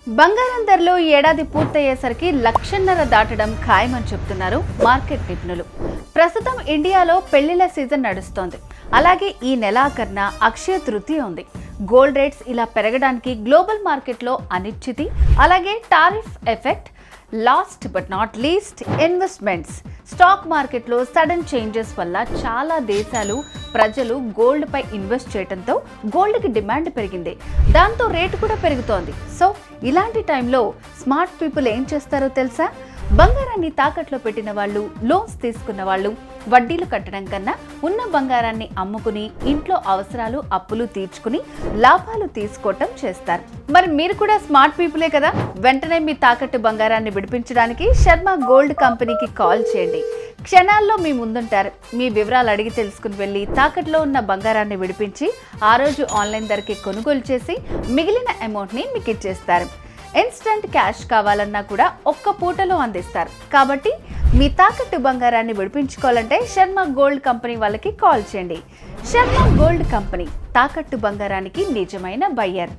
బంగారం ధరలు ఈ ఏడాది పూర్తయ్యేసరికి లక్షన్నర దాటడం ఖాయమని చెప్తున్నారు మార్కెట్ నిపుణులు. ప్రస్తుతం ఇండియాలో పెళ్లిళ్ల సీజన్ నడుస్తోంది. అలాగే ఈ నెలాఖరున అక్షయ తృతీయ ఉంది. గోల్డ్ రేట్స్ ఇలా పెరగడానికి గ్లోబల్ మార్కెట్లో అనిశ్చితి, అలాగే tariff effect, last but not least investments. Stock మార్కెట్లో సడన్ చేంజెస్ వల్ల చాలా దేశాలు ప్రజలు గోల్డ్ పై ఇన్వెస్ట్ చేయడంతో గోల్డ్కి డిమాండ్ పెరిగింది. దాంతో రేటు కూడా పెరుగుతోంది. సో ఇలాంటి టైంలో స్మార్ట్ పీపుల్ ఏం చేస్తారో తెలుసా? బంగారాన్ని తాకట్లో పెట్టిన వాళ్ళు, లోన్స్ తీసుకున్న వాళ్ళు వడ్డీలు కట్టడం కన్నా ఉన్న బంగారాన్ని అమ్ముకుని ఇంట్లో అవసరాలు, అప్పులు తీర్చుకుని లాభాలు తీసుకోవటం చేస్తారు. మరి మీరు కూడా స్మార్ట్ పీపులే కదా? వెంటనే మీ తాకట్టు బంగారాన్ని విడిపించడానికి శర్మ గోల్డ్ కంపెనీకి కాల్ చేయండి. క్షణాల్లో మీ ముందుంటారు. మీ వివరాలు అడిగి తెలుసుకుని వెళ్ళి తాకట్లో ఉన్న బంగారాన్ని విడిపించి ఆ రోజు ఆన్లైన్ ధరకి కొనుగోలు చేసి మిగిలిన అమౌంట్ని మీకు ఇచ్చేస్తారు. ఇన్స్టంట్ క్యాష్ కావాలన్నా కూడా ఒక్క పూటలో అందిస్తారు. కాబట్టి మీ తాకట్టు బంగారాన్ని విడిపించుకోవాలంటే శర్మ గోల్డ్ కంపెనీ వాళ్ళకి కాల్ చేయండి. శర్మ గోల్డ్ కంపెనీ తాకట్టు బంగారానికి నిజమైన బయ్యర్.